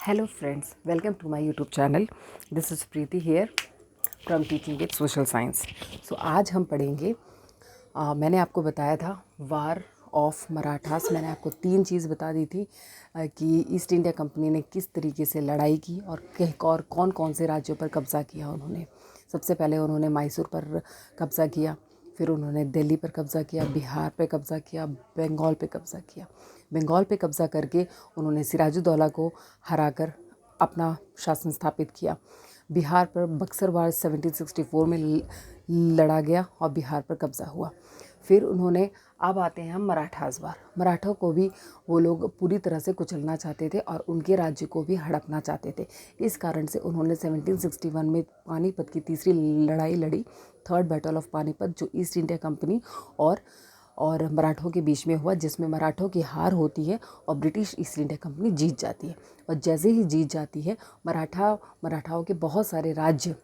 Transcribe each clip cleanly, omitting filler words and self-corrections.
Hello friends, welcome to my YouTube channel. This is Preeti here from Teaching with Social Science. So आज हम पढ़ेंगे मैंने आपको बताया था वार ऑफ मराठास। मैंने आपको 3 चीज़ बता दी थी कि ईस्ट इंडिया कंपनी ने किस तरीके से लड़ाई की और कौन कौन से राज्यों पर कब्ज़ा किया उन्होंने। सबसे पहले उन्होंने मैसूर पर कब्ज़ा किया, फिर उन्होंने दिल्ली पर कब्ज़ा किया, बिहार पे कब्ज़ा किया, बंगाल पे कब्ज़ा किया। बंगाल पे कब्ज़ा करके उन्होंने सिराजुद्दौला को हराकर अपना शासन स्थापित किया। बिहार पर बक्सर वार 1764 में लड़ा गया और बिहार पर कब्ज़ा हुआ। फिर उन्होंने अब आते हैं हम मराठास वार। मराठों को भी वो लोग पूरी तरह से कुचलना चाहते थे और उनके राज्य को भी हड़पना चाहते थे। इस कारण से उन्होंने 1761 में पानीपत की तीसरी लड़ाई लड़ी, थर्ड बैटल ऑफ पानीपत, जो ईस्ट इंडिया कंपनी और मराठों के बीच में हुआ, जिसमें मराठों की हार होती है और ब्रिटिश ईस्ट इंडिया कंपनी जीत जाती है। और जैसे ही जीत जाती है मराठाओं के बहुत सारे राज्यों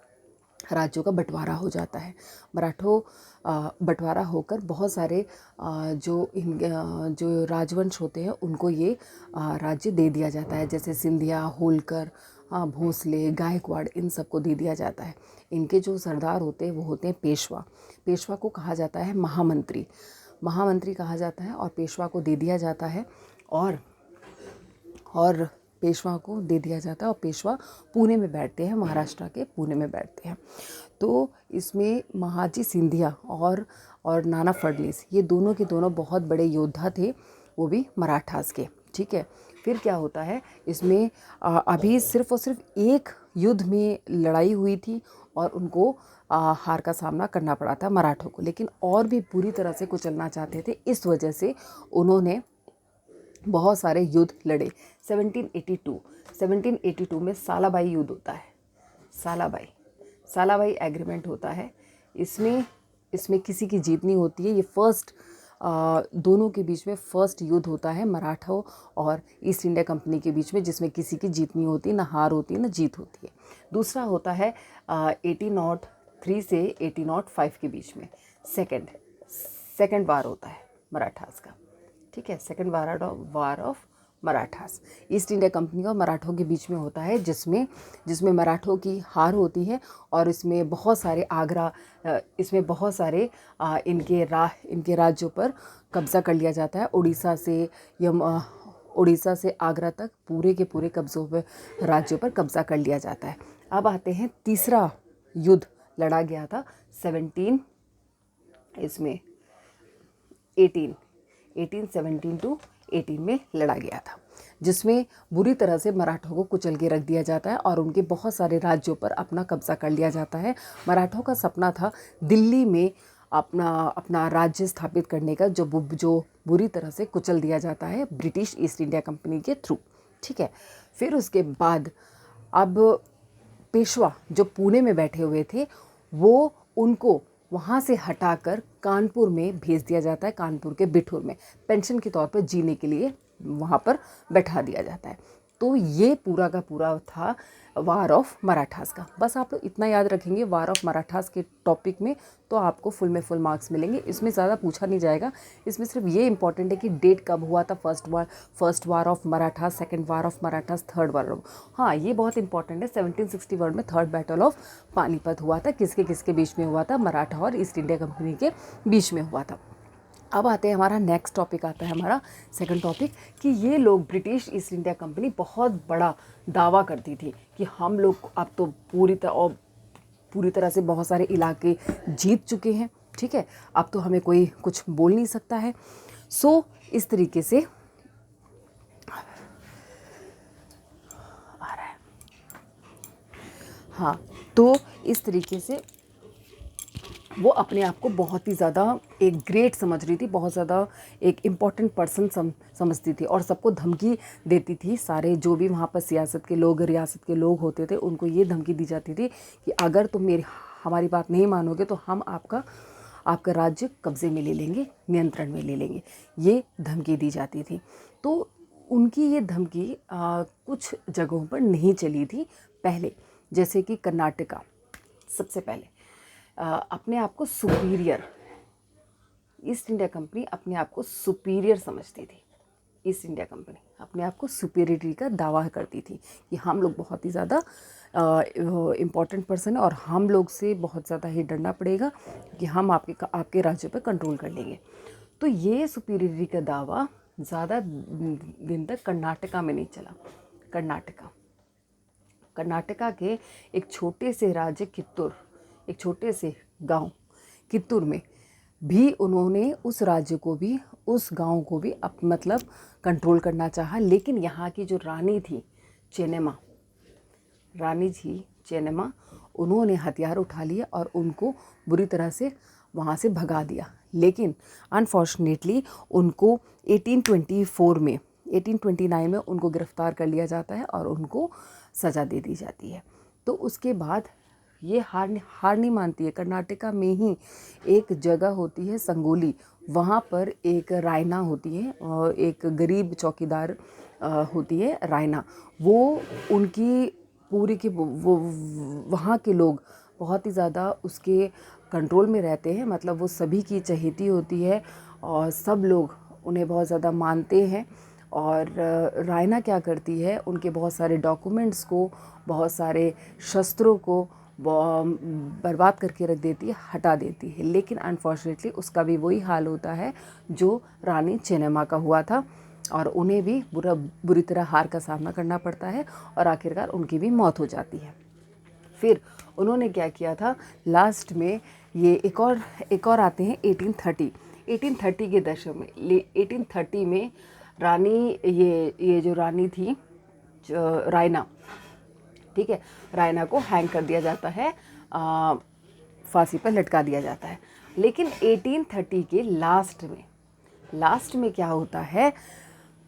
का बंटवारा हो जाता है। बंटवारा होकर बहुत सारे जो राजवंश होते हैं उनको ये राज्य दे दिया जाता है, जैसे सिंधिया, होलकर, भोसले, गायकवाड़, इन सबको दे दिया जाता है। इनके जो सरदार होते हैं वो होते हैं पेशवा। पेशवा को कहा जाता है महामंत्री कहा जाता है और पेशवा को दे दिया जाता है और पेशवा को दे दिया जाता है और पेशवा पुणे में बैठते हैं, महाराष्ट्र के पुणे में बैठते हैं। तो इसमें महाजी सिंधिया और नाना फडणवीस, ये दोनों के दोनों बहुत बड़े योद्धा थे, वो भी मराठास के। ठीक है, फिर क्या होता है इसमें अभी सिर्फ और सिर्फ एक युद्ध में लड़ाई हुई थी और उनको हार का सामना करना पड़ा था मराठों को, लेकिन और भी बुरी तरह से कुचलना चाहते थे। इस वजह से उन्होंने बहुत सारे युद्ध लड़े। 1782 में सालाबाई युद्ध होता है। सालाबाई एग्रीमेंट होता है। इसमें किसी की जीत नहीं होती है। ये दोनों के बीच में फर्स्ट युद्ध होता है मराठों और ईस्ट इंडिया कंपनी के बीच में, जिसमें किसी की जीत नहीं होती, ना हार होती है ना जीत होती है। दूसरा होता है 1803 से 1805 के बीच में सेकेंड वार होता है मराठास का। ठीक है, second war of Marathas east India company और मराठों के बीच में होता है, जिसमें मराठों की हार होती है और इसमें बहुत सारे इनके राज्यों पर कब्ज़ा कर लिया जाता है। उड़ीसा से आगरा तक पूरे के पूरे राज्यों पर कब्ज़ा कर लिया जाता है। अब आते हैं तीसरा युद्ध लड़ा गया था 1817 टू 18 में लड़ा गया था, जिसमें बुरी तरह से मराठों को कुचल के रख दिया जाता है और उनके बहुत सारे राज्यों पर अपना कब्जा कर लिया जाता है। मराठों का सपना था दिल्ली में अपना राज्य स्थापित करने का, जो बुरी तरह से कुचल दिया जाता है ब्रिटिश ईस्ट इंडिया कंपनी के थ्रू। ठीक है, फिर उसके बाद अब पेशवा जो पुणे में बैठे हुए थे, वो उनको वहाँ से हटाकर कानपुर में भेज दिया जाता है। कानपुर के बिठूर में पेंशन के तौर पर जीने के लिए वहाँ पर बैठा दिया जाता है। तो ये पूरा का पूरा था वार ऑफ मराठास का। बस आप लोग इतना याद रखेंगे वार ऑफ मराठास के टॉपिक में, तो आपको फुल मार्क्स मिलेंगे। इसमें ज़्यादा पूछा नहीं जाएगा। इसमें सिर्फ ये इंपॉर्टेंट है कि डेट कब हुआ था, first war of Marathas, second war of Marathas, third war of, हाँ ये बहुत इंपॉर्टेंट है। 1761 में थर्ड बैटल ऑफ पानीपत हुआ था। किसके बीच में हुआ था? मराठा और ईस्ट इंडिया कंपनी के बीच में हुआ था। अब आते हैं, हमारा नेक्स्ट टॉपिक आता है, हमारा सेकंड टॉपिक, कि ये लोग ब्रिटिश ईस्ट इंडिया कंपनी बहुत बड़ा दावा करती थी कि हम लोग अब तो पूरी तरह से बहुत सारे इलाके जीत चुके हैं। ठीक है, अब तो हमें कोई कुछ बोल नहीं सकता है। इस तरीके से आ रहा है, हाँ, तो इस तरीके से वो अपने आप को बहुत ही ज़्यादा एक ग्रेट समझ रही थी, बहुत ज़्यादा एक इम्पॉर्टेंट पर्सन समझती थी और सबको धमकी देती थी। सारे जो भी वहाँ पर रियासत के लोग होते थे, उनको ये धमकी दी जाती थी कि अगर तुम हमारी बात नहीं मानोगे तो हम आपका राज्य कब्जे में ले लेंगे, नियंत्रण में ले लेंगे। ये धमकी दी जाती थी। तो उनकी ये धमकी कुछ जगहों पर नहीं चली थी पहले, जैसे कि कर्नाटका। सबसे पहले अपने आप को सुपीरियर, ईस्ट इंडिया कंपनी अपने आप को सुपीरियर समझती थी। ईस्ट इंडिया कंपनी अपने आप को सुपीरियरिटी का दावा करती थी कि हम लोग बहुत ही ज़्यादा इम्पॉर्टेंट पर्सन है और हम लोग से बहुत ज़्यादा ही डरना पड़ेगा कि हम आपके राज्य पर कंट्रोल कर लेंगे। तो ये सुपीरियरिटी का दावा ज़्यादा दिन तक कर्नाटका में नहीं चला। कर्नाटका के एक छोटे से राज्य कित्तूर, एक छोटे से गांव कित्तूर में भी उन्होंने उस राज्य को भी, उस गांव को भी मतलब कंट्रोल करना चाहा। लेकिन यहाँ की जो रानी थी चेन्नम्मा, उन्होंने हथियार उठा लिए और उनको बुरी तरह से वहाँ से भगा दिया। लेकिन अनफॉर्चुनेटली उनको 1829 में उनको गिरफ्तार कर लिया जाता है और उनको सज़ा दे दी जाती है। तो उसके बाद ये हार नहीं मानती है। कर्नाटका में ही एक जगह होती है संगोली, वहाँ पर एक रायना होती है, एक गरीब चौकीदार होती है रायना। वो उनकी पूरी की वो वहाँ के लोग बहुत ही ज़्यादा उसके कंट्रोल में रहते हैं, मतलब वो सभी की चहेती होती है और सब लोग उन्हें बहुत ज़्यादा मानते हैं। और रायना क्या करती है, उनके बहुत सारे डॉक्यूमेंट्स को, बहुत सारे शस्त्रों को बर्बाद करके रख देती है, हटा देती है। लेकिन अनफॉर्चुनेटली उसका भी वही हाल होता है जो रानी चेन्नम्मा का हुआ था और उन्हें भी बुरी तरह हार का सामना करना पड़ता है और आखिरकार उनकी भी मौत हो जाती है। फिर उन्होंने क्या किया था, लास्ट में ये एक और आते हैं 1830 के दशक में। 1830 में रानी ये जो रानी थी रायना, ठीक है, रायना को हैंग कर दिया जाता है, फांसी पर लटका दिया जाता है। लेकिन 1830 के लास्ट में क्या होता है,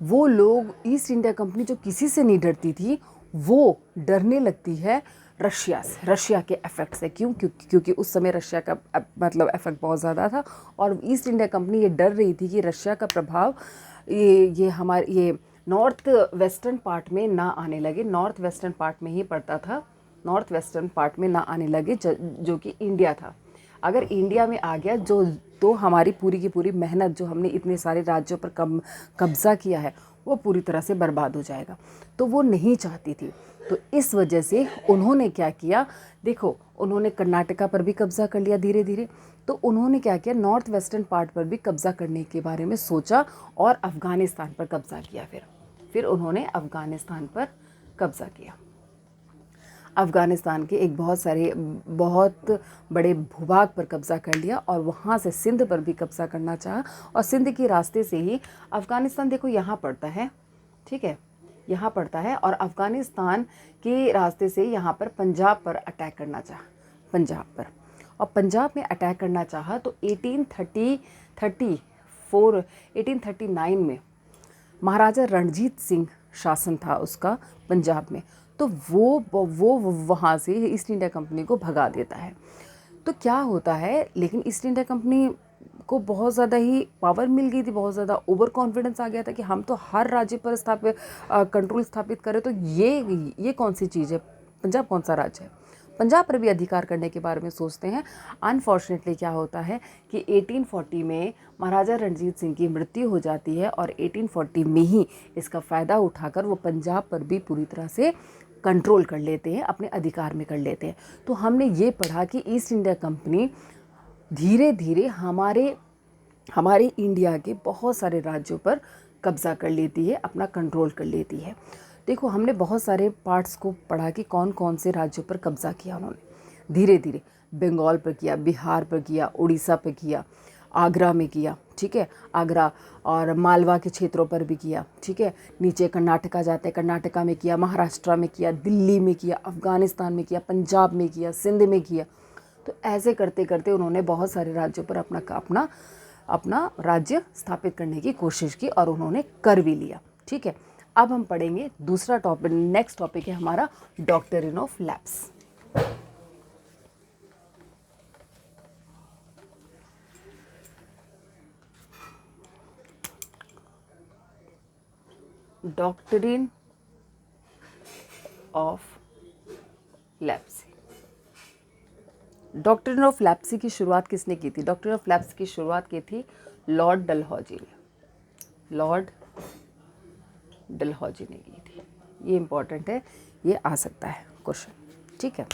वो लोग ईस्ट इंडिया कंपनी जो किसी से नहीं डरती थी, वो डरने लगती है रशिया के इफेक्ट से। क्योंकि उस समय रशिया का मतलब इफेक्ट बहुत ज़्यादा था और ईस्ट इंडिया कंपनी ये डर रही थी कि रशिया का प्रभाव ये नॉर्थ वेस्टर्न पार्ट में ना आने लगे। नॉर्थ वेस्टर्न पार्ट में ही पड़ता था, नॉर्थ वेस्टर्न पार्ट में ना आने लगे जो कि इंडिया था। अगर इंडिया में आ गया तो हमारी पूरी की पूरी मेहनत जो हमने इतने सारे राज्यों पर कब्जा किया है वो पूरी तरह से बर्बाद हो जाएगा। तो वो नहीं चाहती थी। तो इस वजह से उन्होंने क्या किया, देखो उन्होंने कर्नाटका पर भी कब्जा कर लिया धीरे धीरे। तो उन्होंने क्या किया, नॉर्थ वेस्टर्न पार्ट पर भी कब्जा करने के बारे में सोचा और अफ़गानिस्तान पर कब्जा किया। फिर उन्होंने अफ़गानिस्तान पर कब्जा किया। अफ़गानिस्तान के एक बहुत बड़े भूभाग पर कब्जा कर लिया और वहाँ से सिंध पर भी कब्जा करना चाहा। और सिंध के रास्ते से ही अफ़गानिस्तान, देखो यहाँ पड़ता है, ठीक है, यहाँ पड़ता है, और अफ़गानिस्तान के रास्ते से यहाँ पर पंजाब पर अटैक करना चाहा, और पंजाब में अटैक करना चाहा। तो 1839 में महाराजा रणजीत सिंह शासन था उसका पंजाब में। तो वो वहाँ से ईस्ट इंडिया कंपनी को भगा देता है। तो क्या होता है, लेकिन ईस्ट इंडिया कंपनी को बहुत ज़्यादा ही पावर मिल गई थी, बहुत ज़्यादा ओवर कॉन्फिडेंस आ गया था कि हम तो हर राज्य पर कंट्रोल स्थापित करें। तो ये कौन सी चीज़ है, पंजाब कौन सा राज्य है, पंजाब पर भी अधिकार करने के बारे में सोचते हैं। अनफॉर्चुनेटली क्या होता है कि 1840 में महाराजा रणजीत सिंह की मृत्यु हो जाती है और 1840 में ही इसका फ़ायदा उठाकर वो पंजाब पर भी पूरी तरह से कंट्रोल कर लेते हैं, अपने अधिकार में कर लेते हैं। तो हमने ये पढ़ा कि ईस्ट इंडिया कंपनी धीरे धीरे हमारे इंडिया के बहुत सारे राज्यों पर कब्जा कर लेती है, अपना कंट्रोल कर लेती है। देखो हमने बहुत सारे पार्ट्स को पढ़ा कि कौन कौन से राज्यों पर कब्जा किया उन्होंने। धीरे धीरे बंगाल पर किया, बिहार पर किया, उड़ीसा पर किया, आगरा में किया, ठीक है, आगरा और मालवा के क्षेत्रों पर भी किया, ठीक है, नीचे कर्नाटका जाते हैं, कर्नाटका में किया, महाराष्ट्र में किया, दिल्ली में किया, अफ़गानिस्तान में किया, पंजाब में किया, सिंध में किया। तो ऐसे करते करते उन्होंने बहुत सारे राज्यों पर अपना राज्य स्थापित करने की कोशिश की और उन्होंने कर भी लिया, ठीक है। अब हम पढ़ेंगे दूसरा टॉपिक, नेक्स्ट टॉपिक है हमारा doctrine of lapse. Doctrine of lapse. Doctrine of lapse की शुरुआत किसने की थी? डॉक्ट्रिन ऑफ लैप्सी की शुरुआत की थी लॉर्ड डलहौजी ने। लॉर्ड डलहौजी ने की थी। ये इम्पॉर्टेंट है, ये आ सकता है क्वेश्चन, ठीक है।